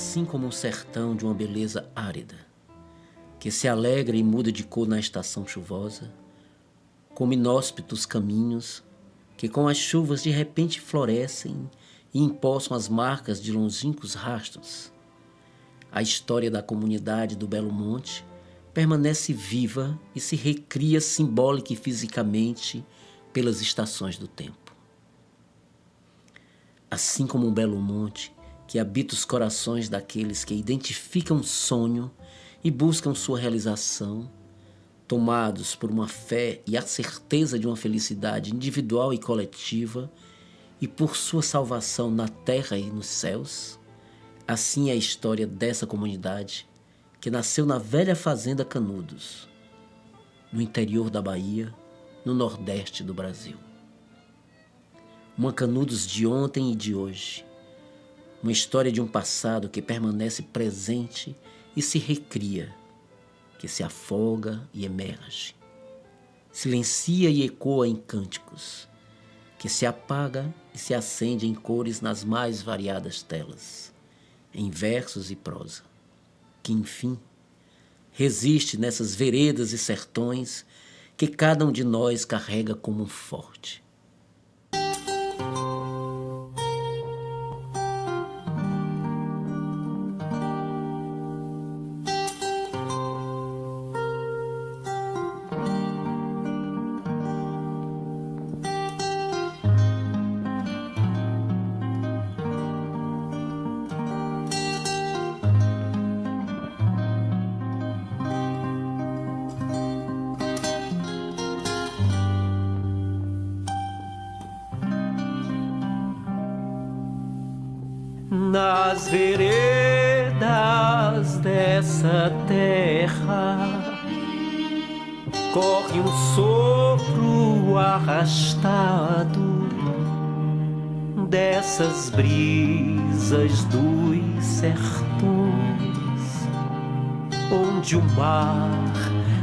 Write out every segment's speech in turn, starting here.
assim como um sertão de uma beleza árida, que se alegra e muda de cor na estação chuvosa, como inóspitos caminhos que com as chuvas de repente florescem e empoçam as marcas de longínquos rastros. A história da comunidade do Belo Monte permanece viva e se recria simbólica e fisicamente pelas estações do tempo. Assim como um Belo Monte que habita os corações daqueles que identificam o sonho e buscam sua realização, tomados por uma fé e a certeza de uma felicidade individual e coletiva e por sua salvação na terra e nos céus, assim é a história dessa comunidade que nasceu na velha fazenda Canudos, no interior da Bahia, no nordeste do Brasil. Uma Canudos de ontem e de hoje, uma história de um passado que permanece presente e se recria, que se afoga e emerge, silencia e ecoa em cânticos, que se apaga e se acende em cores nas mais variadas telas, em versos e prosa, que enfim resiste nessas veredas e sertões que cada um de nós carrega como um forte. Nas veredas dessa terra corre um sopro arrastado dessas brisas dos sertões, onde o mar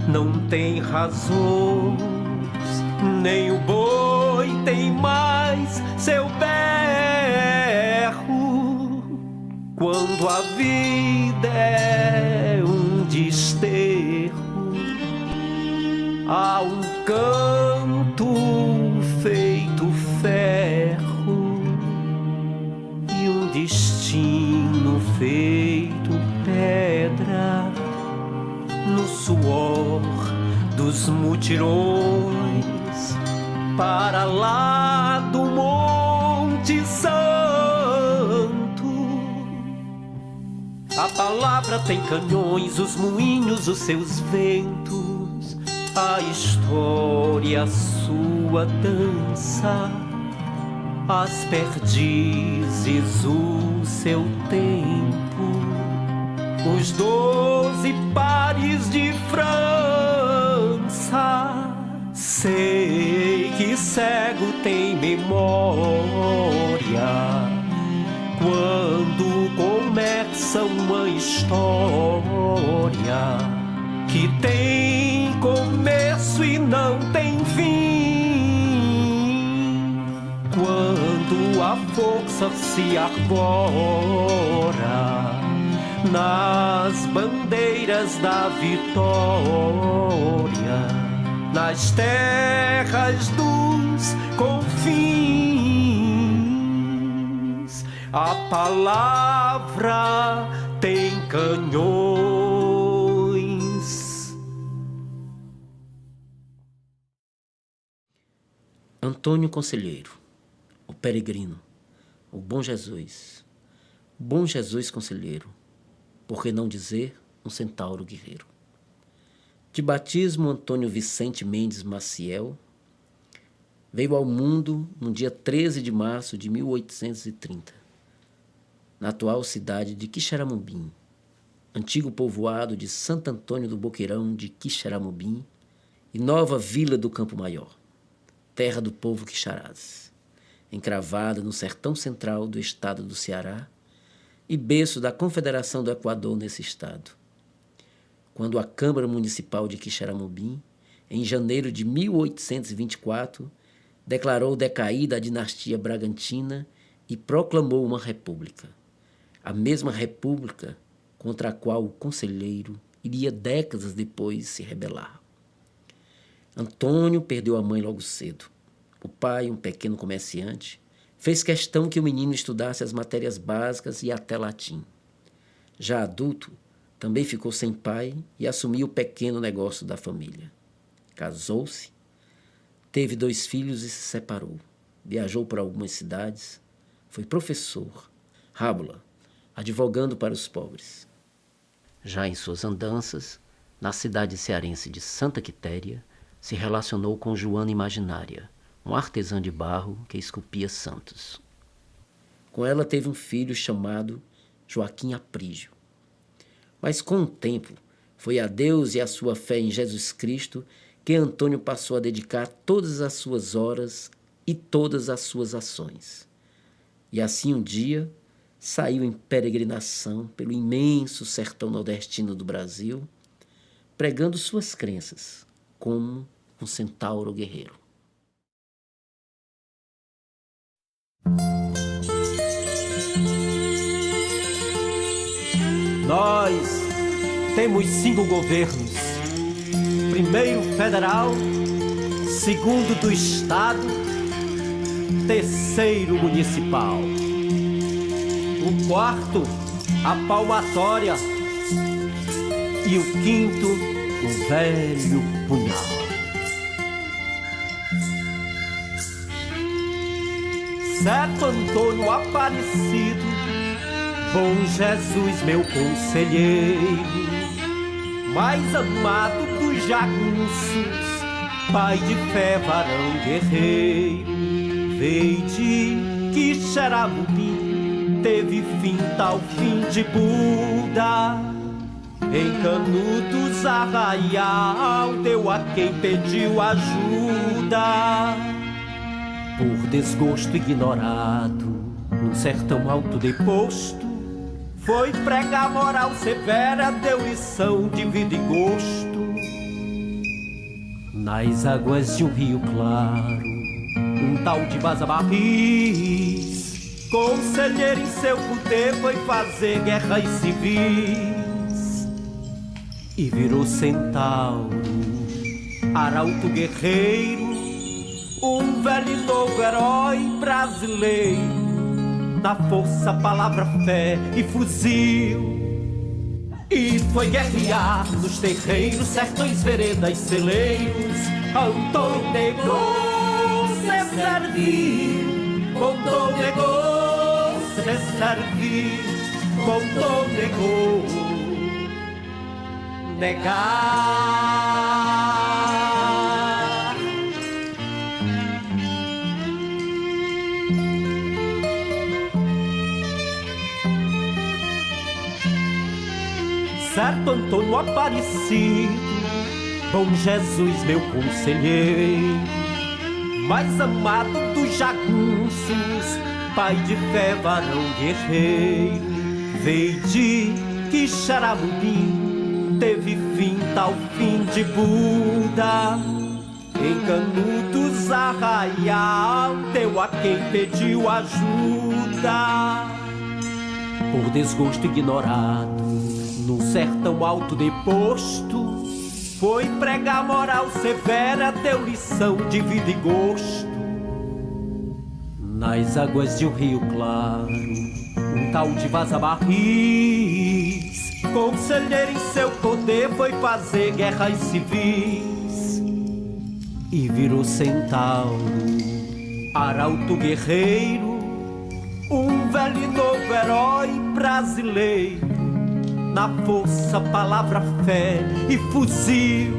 não tem razões, nem o boi tem mais seu berro. Quando a vida é um desterro, há um canto feito ferro e um destino feito pedra no suor dos mutirões para lá do Monte Santo. A palavra tem canhões, os moinhos, os seus ventos, a história, a sua dança, as perdizes, o seu tempo, os 12 pares de França. Sei que cego tem memória quando começa uma história que tem começo e não tem fim. Quando a força se arvora nas bandeiras da vitória, nas terras dos confins, a palavra tem canhões. Antônio Conselheiro, o peregrino, o bom Jesus conselheiro, por que não dizer um centauro guerreiro. De batismo, Antônio Vicente Mendes Maciel veio ao mundo no dia 13 de março de 1830, na atual cidade de Quixeramobim, antigo povoado de Santo Antônio do Boqueirão de Quixeramobim e nova vila do Campo Maior, terra do povo quixarás, encravada no sertão central do estado do Ceará e berço da Confederação do Equador nesse estado. Quando a Câmara Municipal de Quixeramobim, em janeiro de 1824, declarou decaída a dinastia Bragantina e proclamou uma república, a mesma república contra a qual o conselheiro iria décadas depois se rebelar. Antônio perdeu a mãe logo cedo. O pai, um pequeno comerciante, fez questão que o menino estudasse as matérias básicas e até latim. Já adulto, também ficou sem pai e assumiu o pequeno negócio da família. Casou-se, teve 2 filhos e se separou. Viajou por algumas cidades, foi professor, rábula, advogando para os pobres. Já em suas andanças, na cidade cearense de Santa Quitéria, se relacionou com Joana Imaginária, um artesã de barro que esculpia santos. Com ela teve um filho chamado Joaquim Aprígio. Mas com o tempo, foi a Deus e a sua fé em Jesus Cristo que Antônio passou a dedicar todas as suas horas e todas as suas ações. E assim um dia saiu em peregrinação pelo imenso sertão nordestino do Brasil, pregando suas crenças como um centauro guerreiro. Nós temos 5 governos. Primeiro federal, segundo do estado, terceiro municipal. O quarto, a palmatória. E o quinto, o velho punhal. Certo Antônio Aparecido, bom Jesus, meu conselheiro, mais amado dos jagunços, pai de fé, varão guerreiro, veide que Xeramubim teve fim tal fim de Buda. Em Canudos Arraial deu a quem pediu ajuda. Por desgosto ignorado, num sertão alto deposto, foi pregar moral severa, deu lição de vida e gosto. Nas águas de um rio claro, um tal de Vaza Barris, conselheiro em seu poder, foi fazer guerras civis. E virou centauro, arauto guerreiro, um velho e novo herói brasileiro. Na força, palavra, fé e fuzil. E foi guerrear nos terreiros, sertões, veredas, celeiros. Antônio negou se servir, Antônio negou se servir, Antônio negou negar. Certo Antônio Aparecido, bom Jesus, meu conselheiro, mais amado dos jagunços, pai de fé, varão guerreiro, veide que Xeramubim teve fim tal fim de Buda. Em Canudos Arraial deu a quem pediu ajuda. Por desgosto ignorado, num sertão alto deposto, foi pregar moral severa, deu lição de vida e gosto. Nas águas de um rio claro, um tal de Vaza Barris, conselheiro em seu poder, foi fazer guerras civis. E virou centauro, arauto guerreiro, um velho e novo herói brasileiro. Na força, palavra, fé e fuzil.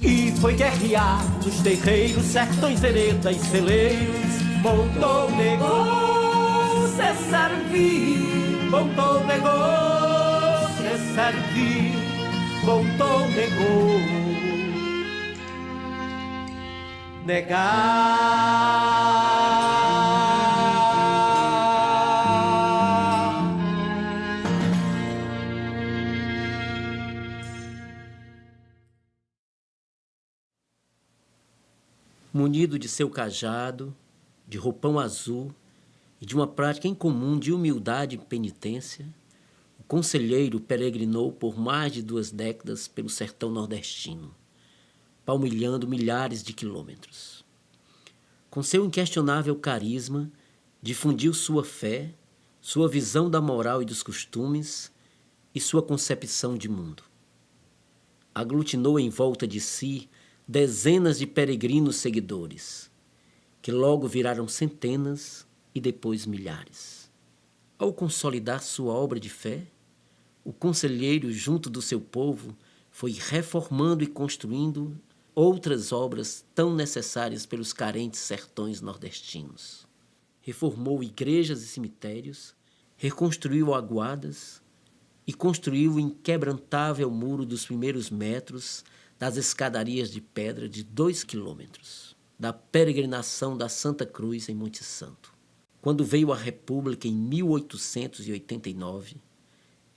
E foi guerrear nos terreiros, sertões, veredas, celeiros. Montou negou se servir, montou negou se servir, montou negou negar. Munido de seu cajado, de roupão azul, e de uma prática incomum de humildade e penitência, o conselheiro peregrinou por mais de 2 décadas pelo sertão nordestino, palmilhando milhares de quilômetros. Com seu inquestionável carisma, difundiu sua fé, sua visão da moral e dos costumes e sua concepção de mundo. Aglutinou em volta de si dezenas de peregrinos seguidores, que logo viraram centenas e depois milhares. Ao consolidar sua obra de fé, o conselheiro, junto do seu povo, foi reformando e construindo outras obras tão necessárias pelos carentes sertões nordestinos. Reformou igrejas e cemitérios, reconstruiu aguadas e construiu o inquebrantável muro dos primeiros metros das escadarias de pedra de 2 quilômetros, da peregrinação da Santa Cruz em Monte Santo. Quando veio a República em 1889,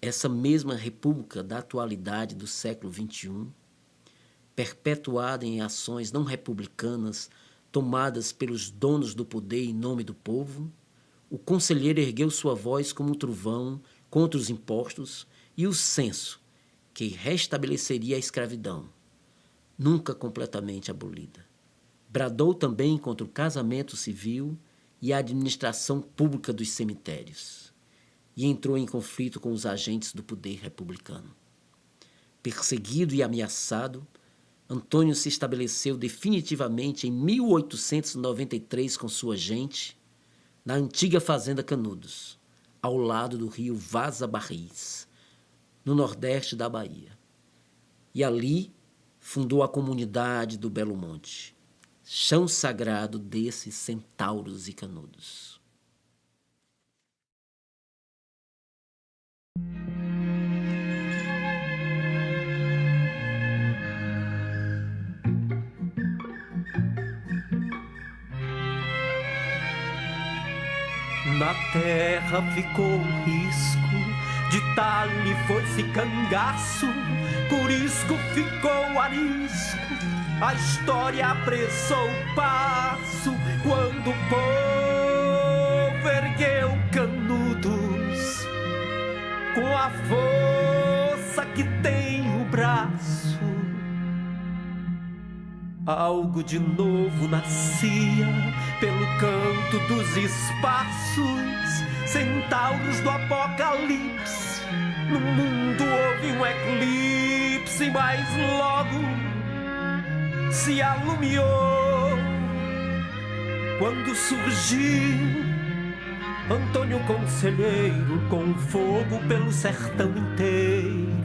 essa mesma República da atualidade do século XXI, perpetuada em ações não republicanas tomadas pelos donos do poder em nome do povo, o conselheiro ergueu sua voz como um trovão contra os impostos e o censo que restabeleceria a escravidão, nunca completamente abolida. Bradou também contra o casamento civil e a administração pública dos cemitérios, e entrou em conflito com os agentes do poder republicano. Perseguido e ameaçado, Antônio se estabeleceu definitivamente em 1893 com sua gente, na antiga fazenda Canudos, ao lado do rio Vaza Barris, no nordeste da Bahia. E ali fundou a comunidade do Belo Monte, chão sagrado desses centauros e canudos. Na terra ficou o risco, de talhe foi-se cangaço, Corisco ficou arisco, a história apressou o passo, quando o povo ergueu Canudos, com a força que tem o braço. Algo de novo nascia pelo canto dos espaços, centauros do apocalipse. No mundo houve um eclipse, mas logo se alumiou quando surgiu Antônio Conselheiro, com fogo pelo sertão inteiro,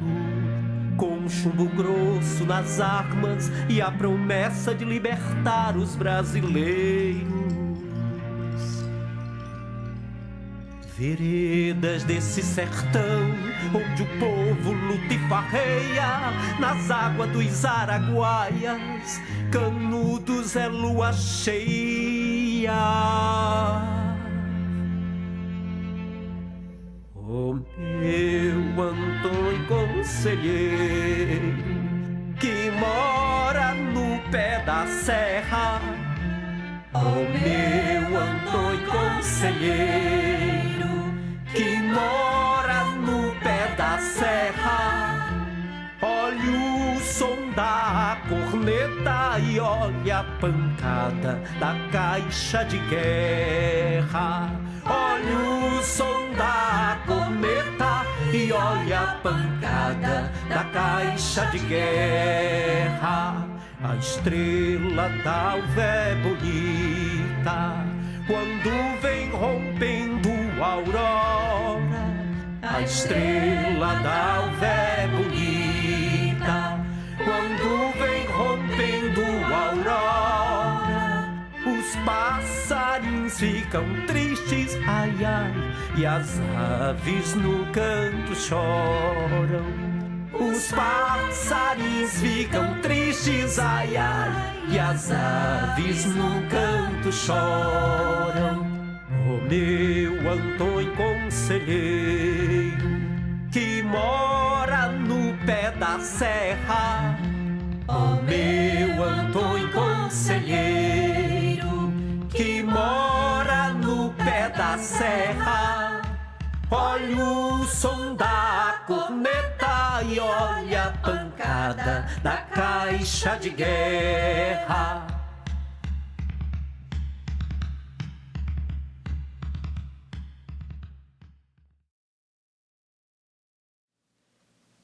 com um chumbo grosso nas armas e a promessa de libertar os brasileiros. Veredas desse sertão, onde o povo luta e farreia, nas águas dos Araguaias, Canudos é lua cheia. Oh, meu Antônio Conselheiro, que mora no pé da serra. Oh, meu Antônio Conselheiro, que mora no pé da serra. Olha o som da corneta e olha a pancada da caixa de guerra. Olha o som da corneta e olha a pancada da caixa de guerra. A estrela d'alva é bonita quando vem rompendo a aurora. A estrela d'alva é bonita quando vem rompendo a aurora. Os passarinhos ficam tristes, ai ai, e as aves no canto choram. Os passarinhos ficam tristes, ai ai, e as aves no canto choram. Oh, meu Antônio Conselheiro, que mora no pé da serra. Oh, meu Antônio Conselheiro, que mora no pé da serra. olha o som da corneta e olha a pancada da caixa de guerra.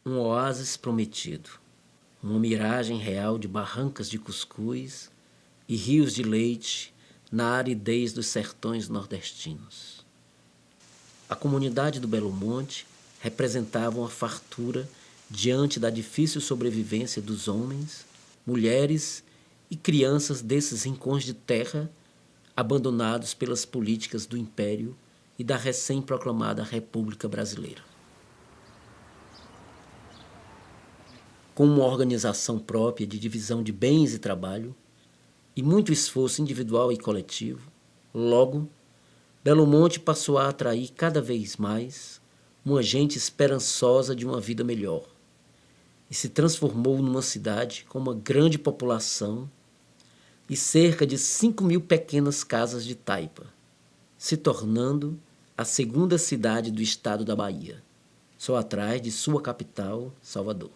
Um oásis prometido, uma miragem real de barrancas de cuscuz e rios de leite na aridez dos sertões nordestinos. A comunidade do Belo Monte representava uma fartura diante da difícil sobrevivência dos homens, mulheres e crianças desses rincões de terra abandonados pelas políticas do Império e da recém-proclamada República Brasileira. Com uma organização própria de divisão de bens e trabalho, e muito esforço individual e coletivo, logo, Belo Monte passou a atrair cada vez mais uma gente esperançosa de uma vida melhor, e se transformou numa cidade com uma grande população e cerca de 5.000 pequenas casas de taipa, se tornando a segunda cidade do estado da Bahia, só atrás de sua capital, Salvador.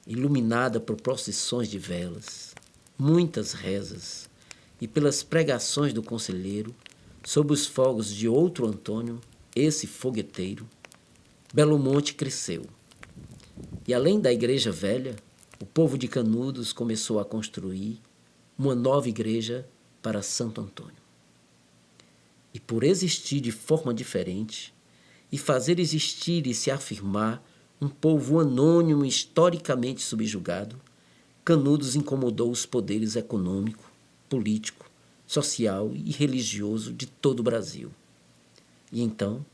Iluminada por procissões de velas, muitas rezas e pelas pregações do conselheiro, sob os fogos de outro Antônio, esse fogueteiro, Belo Monte cresceu. E além da igreja velha, o povo de Canudos começou a construir uma nova igreja para Santo Antônio. E por existir de forma diferente e fazer existir e se afirmar um povo anônimo e historicamente subjugado, Canudos incomodou os poderes econômico, político, social e religioso de todo o Brasil. E então,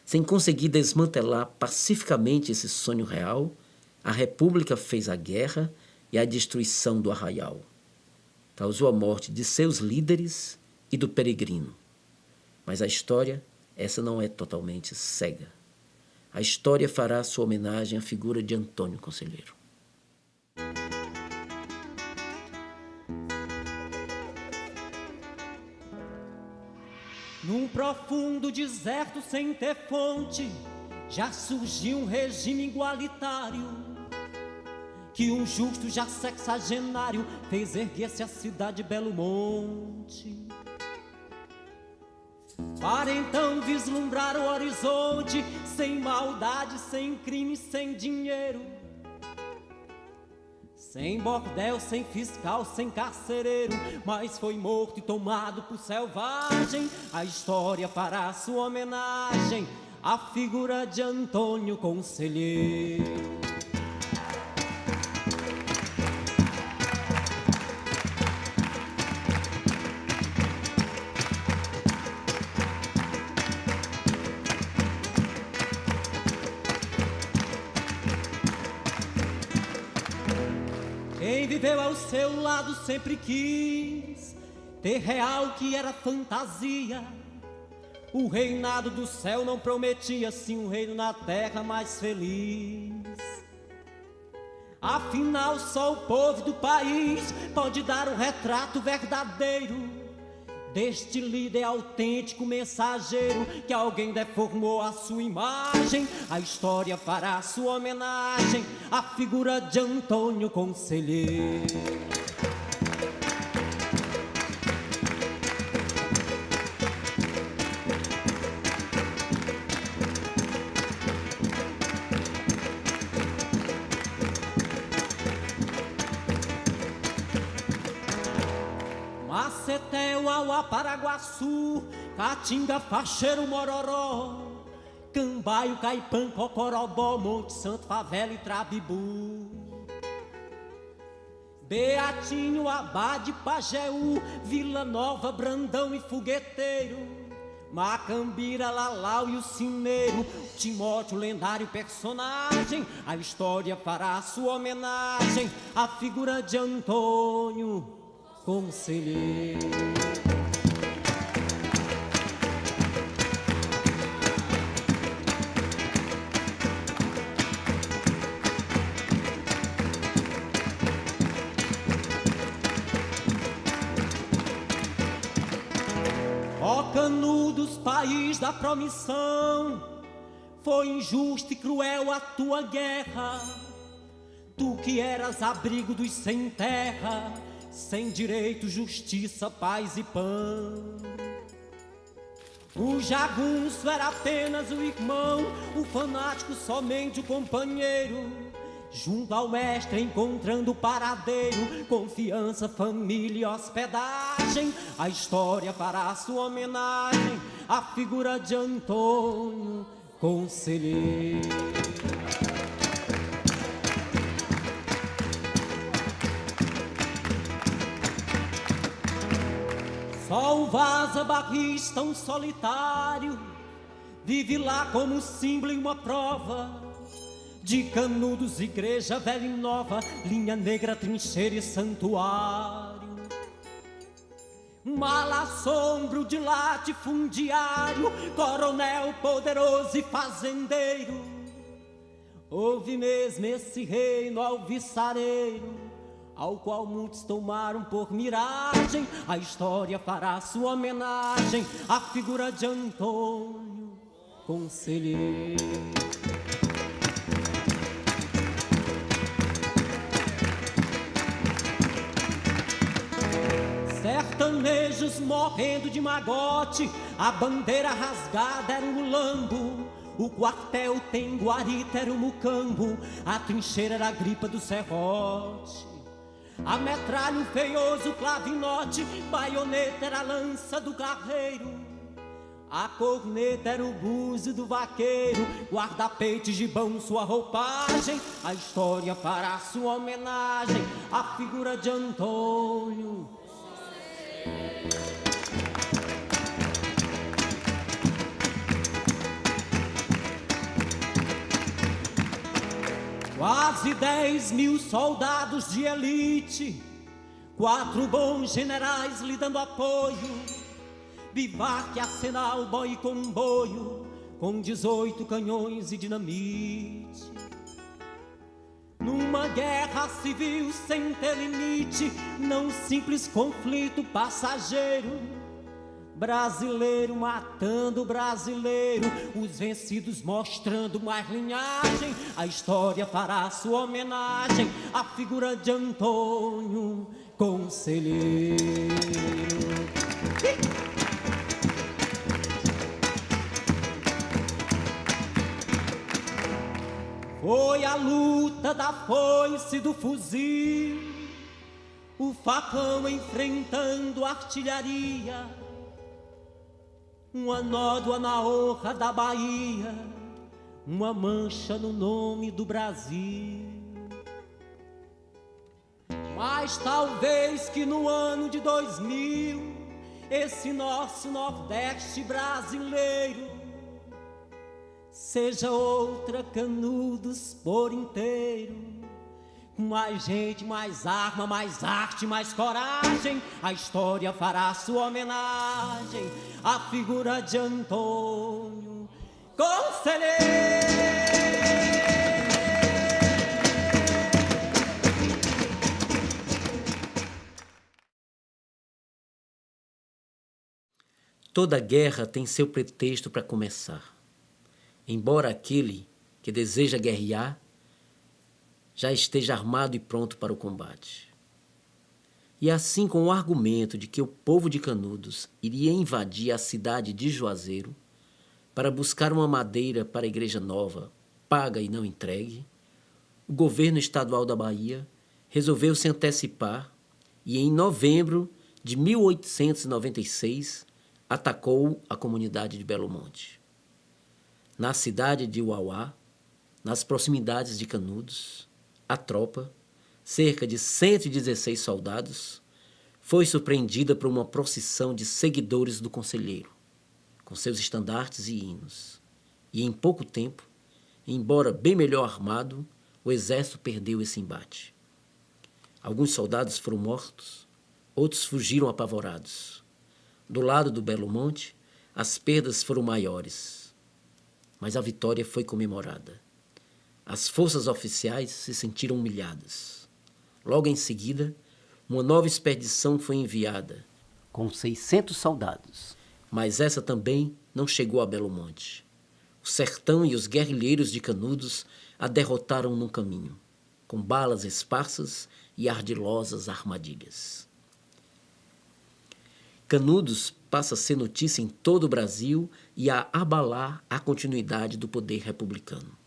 sem conseguir desmantelar pacificamente esse sonho real, a República fez a guerra e a destruição do arraial. Causou a morte de seus líderes e do peregrino. Mas a história, essa não é totalmente cega. A história fará sua homenagem à figura de Antônio Conselheiro. Num profundo deserto sem ter fonte, já surgiu um regime igualitário, que um justo já sexagenário fez erguer-se a cidade Belo Monte. Para então vislumbrar o horizonte, sem maldade, sem crime, sem dinheiro, sem bordel, sem fiscal, sem carcereiro, mas foi morto e tomado por selvagem. A história fará sua homenagem à figura de Antônio Conselheiro. Quem viveu ao seu lado sempre quis ter real que era fantasia. O reinado do céu não prometia sim um reino na terra mais feliz. Afinal só o povo do país pode dar um retrato verdadeiro deste líder autêntico mensageiro que alguém deformou a sua imagem. A história fará sua homenagem à figura de Antônio Conselheiro. Maceté, Uauá, Paraguaçu, Caatinga, Facheiro, Mororó, Cambaio, Caipã, Cocorobó, Monte Santo, Favela e Trabibu, Beatinho, Abade, Pajeú, Vila Nova, Brandão e Fogueteiro, Macambira, Lalau e o Cineiro, Timóteo, lendário personagem. A história fará sua homenagem à figura de Antônio Conselheiro. Ó Canudos, país da promissão, Foi injusta e cruel a tua guerra, tu que eras abrigo dos sem terra, sem direito, justiça, paz e pão. O jagunço era apenas o irmão, o fanático somente o companheiro. Junto ao mestre encontrando o paradeiro, confiança, família e hospedagem. A história fará sua homenagem à figura de Antônio Conselheiro. Só o Vaza Barris tão solitário vive lá como símbolo em uma prova de Canudos, igreja velha e nova, linha negra, trincheira e santuário. Malassombro de latifundiário, coronel poderoso e fazendeiro. Houve mesmo esse reino alvissareiro, ao qual muitos tomaram por miragem. A história fará sua homenagem à figura de Antônio Conselheiro. Sertanejos morrendo de magote, a bandeira rasgada era o mulambo, o quartel tem guarita era o mucambo, a trincheira era a gripa do serrote. A metralha, o feioso clavinote, baioneta era a lança do carreiro, a corneta era o búzio do vaqueiro, guarda-peito, gibão, sua roupagem. A história fará sua homenagem à figura de Antônio. Quase 10.000 soldados de elite, 4 bons generais lhe dando apoio, bivac, arsenal, boi e comboio, com 18 canhões e dinamite. Numa guerra civil sem ter limite, não simples conflito passageiro, brasileiro matando brasileiro, os vencidos mostrando mais linhagem. A história fará sua homenagem à figura de Antônio Conselheiro. Foi a luta da foice e do fuzil, o facão enfrentando a artilharia, uma nódoa na honra da Bahia, uma mancha no nome do Brasil. Mas talvez que no ano de 2000, esse nosso Nordeste brasileiro seja outra Canudos por inteiro, com mais gente, mais arma, mais arte, mais coragem. A história fará sua homenagem à figura de Antônio Conselheiro. Toda guerra tem seu pretexto para começar. Embora aquele que deseja guerrear já esteja armado e pronto para o combate. E assim, com o argumento de que o povo de Canudos iria invadir a cidade de Juazeiro para buscar uma madeira para a igreja nova, paga e não entregue, o governo estadual da Bahia resolveu se antecipar e, em novembro de 1896, atacou a comunidade de Belo Monte. Na cidade de Uauá, nas proximidades de Canudos, a tropa, cerca de 116 soldados, foi surpreendida por uma procissão de seguidores do conselheiro, com seus estandartes e hinos. E em pouco tempo, embora bem melhor armado, o exército perdeu esse embate. Alguns soldados foram mortos, outros fugiram apavorados. Do lado do Belo Monte, as perdas foram maiores, mas a vitória foi comemorada. As forças oficiais se sentiram humilhadas. Logo em seguida, uma nova expedição foi enviada, com 600 soldados. Mas essa também não chegou a Belo Monte. sertão e os guerrilheiros de Canudos a derrotaram no caminho, com balas esparsas e ardilosas armadilhas. Canudos passa a ser notícia em todo o Brasil e a abalar a continuidade do poder republicano.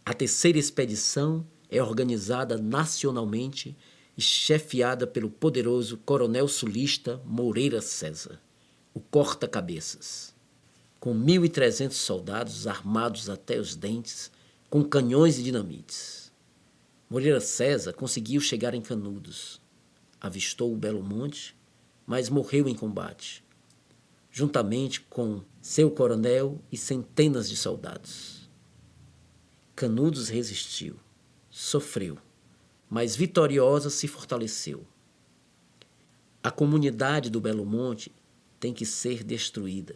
A terceira expedição é organizada nacionalmente e chefiada pelo poderoso coronel sulista Moreira César, o corta-cabeças, com 1.300 soldados armados até os dentes, com canhões e dinamites. Moreira César conseguiu chegar em Canudos, avistou o Belo Monte, mas morreu em combate, juntamente com seu coronel e centenas de soldados. Canudos resistiu, sofreu, mas vitoriosa se fortaleceu. A comunidade do Belo Monte tem que ser destruída,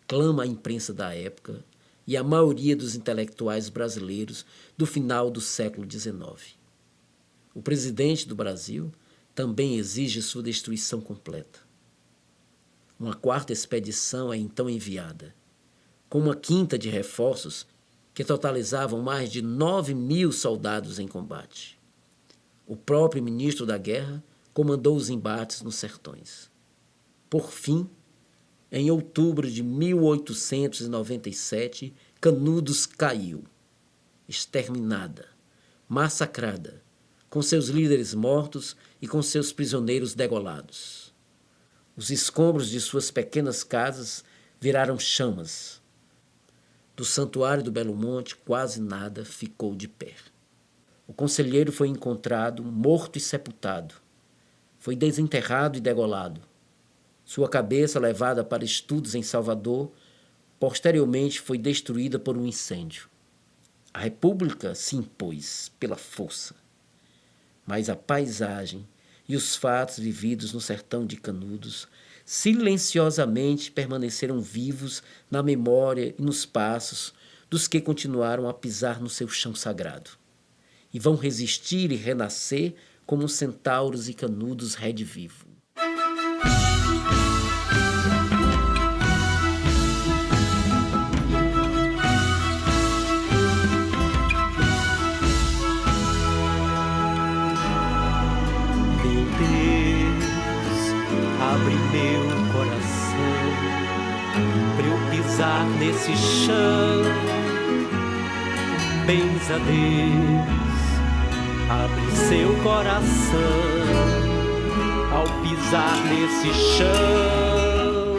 clama a imprensa da época e a maioria dos intelectuais brasileiros do final do século XIX. O presidente do Brasil também exige sua destruição completa. Uma quarta expedição é então enviada, com uma quinta de reforços que totalizavam mais de 9.000 soldados em combate. O próprio ministro da Guerra comandou os embates nos sertões. Por fim, em outubro de 1897, Canudos caiu, exterminada, massacrada, com seus líderes mortos e com seus prisioneiros degolados. Os escombros de suas pequenas casas viraram chamas. Do santuário do Belo Monte quase nada ficou de pé. O conselheiro foi encontrado morto e sepultado. Foi desenterrado e degolado. Sua cabeça, levada para estudos em Salvador, posteriormente foi destruída por um incêndio. A República se impôs pela força, mas a paisagem e os fatos vividos no sertão de Canudos silenciosamente permaneceram vivos na memória e nos passos dos que continuaram a pisar no seu chão sagrado, e vão resistir e renascer como centauros e canudos redivivo. Abre meu coração pra eu pisar nesse chão. Benza Deus, abre seu coração ao pisar nesse chão.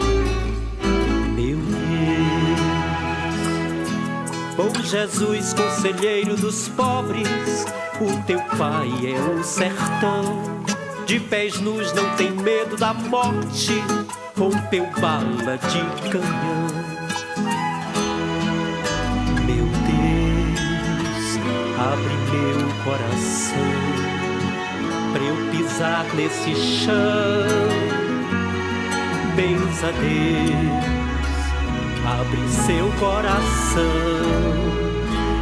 Meu Deus, bom Jesus, conselheiro dos pobres, o teu pai é o sertão. De pés nus não tem medo da morte, rompeu bala de canhão. Meu Deus, abre meu coração pra eu pisar nesse chão. Benza Deus, abre seu coração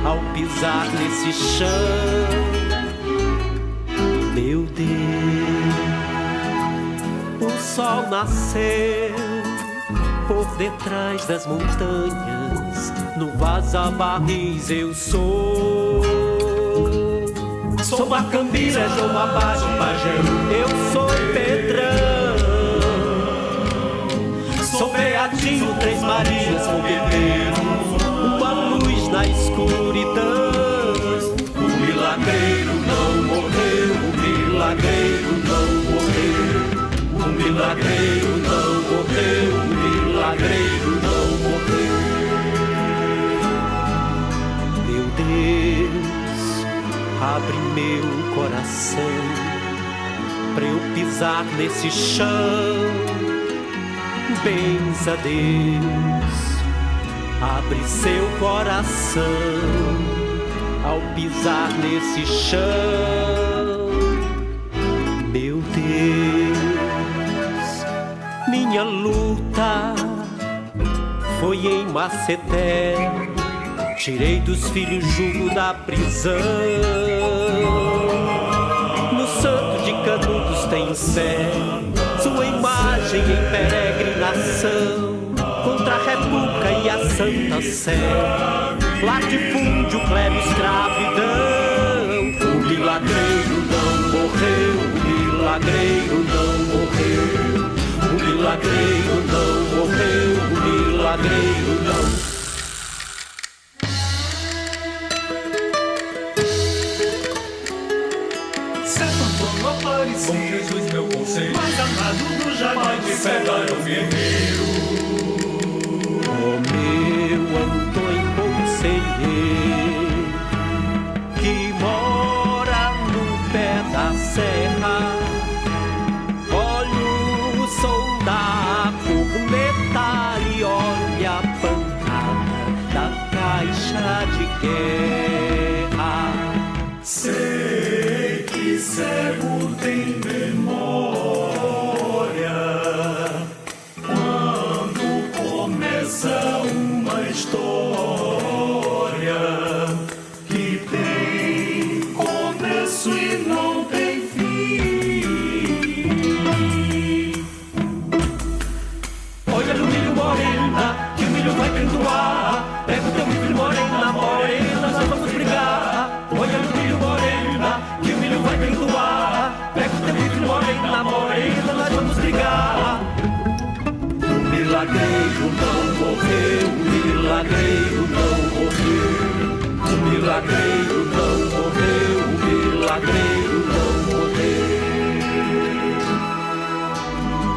ao pisar nesse chão. Meu Deus, o sol nasceu por detrás das montanhas. No Vaza-Barris eu sou Macambira, João Abaixo, Pajeú. Eu sou Pedrão, sou Beatinho, Três Marias, Fogueteiro, uma luz na escuridão. O milagreiro não morreu, o milagreiro não morreu, o milagreiro não morreu, o milagreiro não morreu. Meu Deus, abre meu coração pra eu pisar nesse chão. Benza Deus, abre seu coração ao pisar nesse chão. Meu Deus, minha luta foi em Maceté. Tirei dos filhos jugo da prisão. No Santo de Canudos tem fé, sua imagem em peregrinação. Contra a República e a Santa Sé, latifúndio, clero, escravidão. O milagreiro não morreu, o milagreiro não morreu, o milagreiro não morreu, o milagreiro não. Com Jesus meu conselho, mais amado do jardim de pegar o guerreiro. O meu Antônio Conselheiro, que mora no pé da serra, olha o som da corneta e olha a pancada da caixa de guerra. Sei que cego tem memória quando começa uma história que tem começo e não tem fim. Olha no milho, morena, que o milho vai perdoar. Pega o teu milho, morena, morena, nós vamos brigar. Olha no milho, morena, que o milho vai perdoar. Pega o teu milho, morena, morena, nós vamos brigar. O milagreiro não morreu, o milagreiro não morreu, o milagreiro não morreu, o milagreiro não morreu.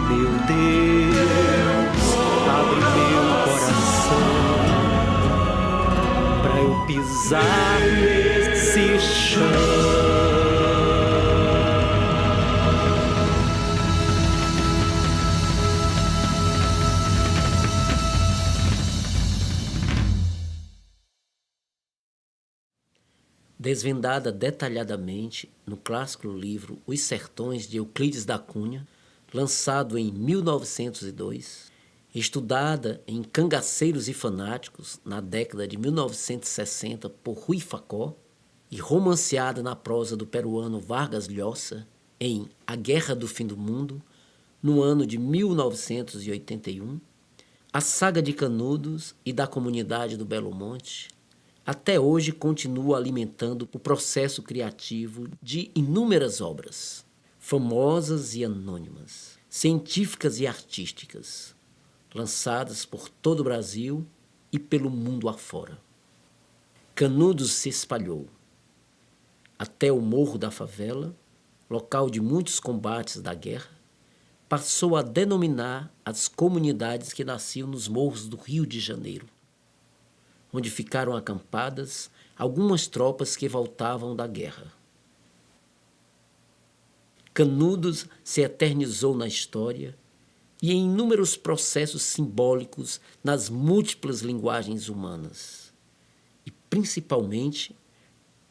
Meu Deus, abre meu coração pra eu pisar nesse chão. Desvendada detalhadamente no clássico livro Os Sertões, de Euclides da Cunha, lançado em 1902, estudada em Cangaceiros e Fanáticos na década de 1960 por Rui Facó e romanceada na prosa do peruano Vargas Llosa em A Guerra do Fim do Mundo, no ano de 1981, a saga de Canudos e da comunidade do Belo Monte até hoje continua alimentando o processo criativo de inúmeras obras, famosas e anônimas, científicas e artísticas, lançadas por todo o Brasil e pelo mundo afora. Canudos se espalhou até o Morro da Favela, local de muitos combates da guerra, passou a denominar as comunidades que nasciam nos morros do Rio de Janeiro, onde ficaram acampadas algumas tropas que voltavam da guerra. Canudos se eternizou na história e em inúmeros processos simbólicos nas múltiplas linguagens humanas, e principalmente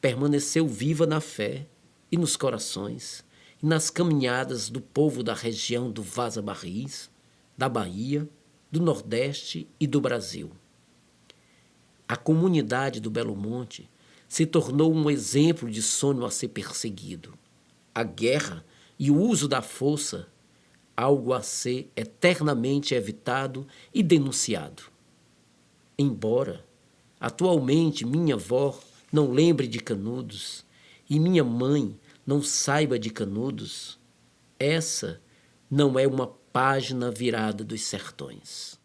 permaneceu viva na fé e nos corações e nas caminhadas do povo da região do Vaza Barris, da Bahia, do Nordeste e do Brasil. A comunidade do Belo Monte se tornou um exemplo de sonho a ser perseguido. A guerra e o uso da força, algo a ser eternamente evitado e denunciado. Embora, atualmente, minha avó não lembre de Canudos e minha mãe não saiba de Canudos, essa não é uma página virada dos sertões.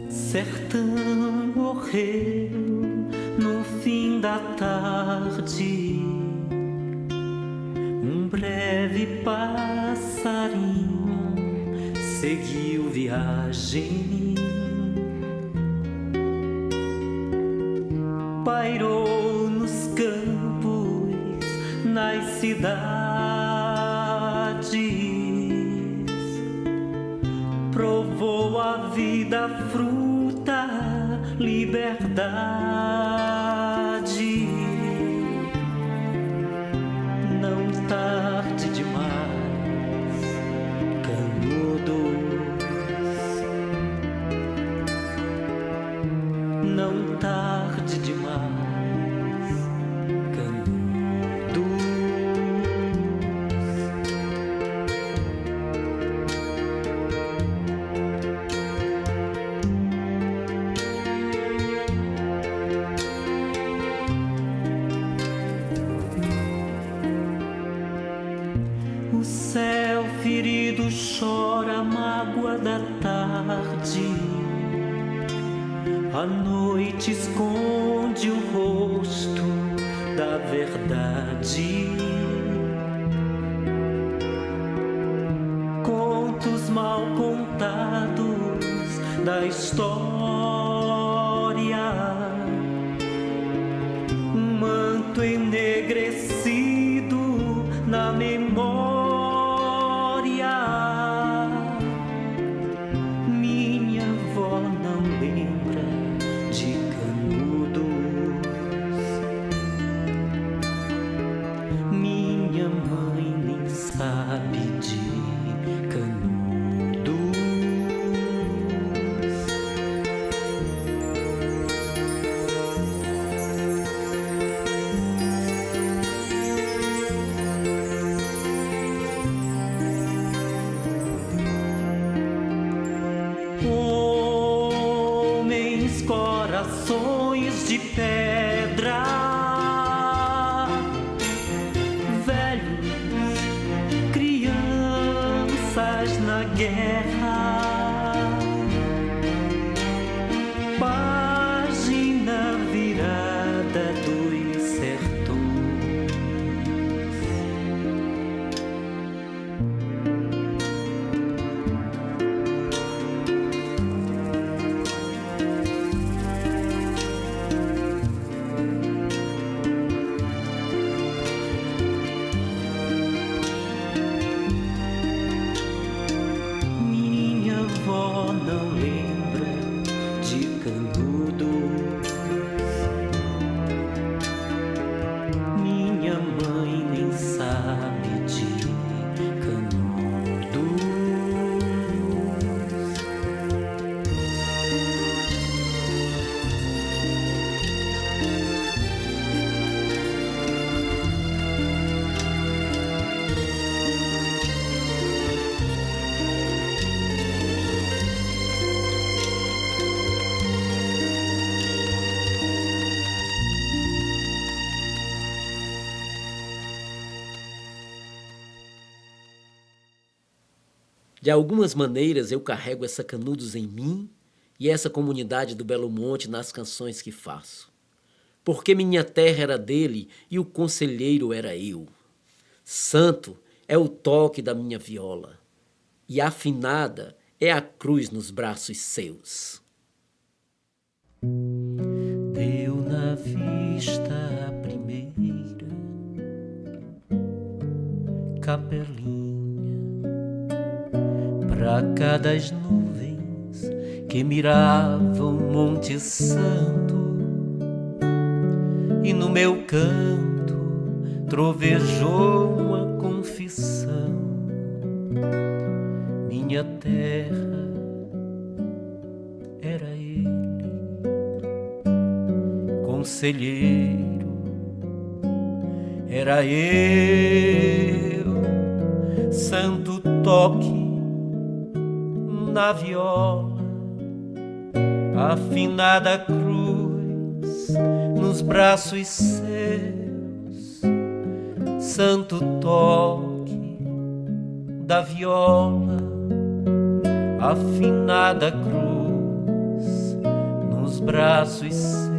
Sertão morreu no fim da tarde, um breve passarinho seguiu viagem, pairou nos campos, nas cidades, provou a vida, fruta, liberdade. Não tarde demais tarde demais, Canudos. O céu ferido chora a mágoa da tarde. A noite esconde o rosto da verdade. Contos mal contados da história. Um manto enegrecido na memória. Minha avó não lembra de Canudos. Minha mãe nem sabe de Canudos. Homens, corações de pedra, velhos, crianças na guerra, página virada dos sertões. Minha avó não lembra de Canudos. Minha mãe nem sabe de Canudos. De algumas maneiras eu carrego essa Canudos em mim e essa comunidade do Belo Monte nas canções que faço. Porque minha terra era dele e o conselheiro era eu. Santo é o toque da minha viola e afinada é a cruz nos braços seus. Deu na vista a primeira capelinha pra cá das nuvens que miravam Monte Santo, e no meu canto trovejou uma confissão. Minha terra era ele, conselheiro era eu, santo toque na viola, afinada cruz nos braços seus, santo toque da viola, afinada cruz nos braços seus.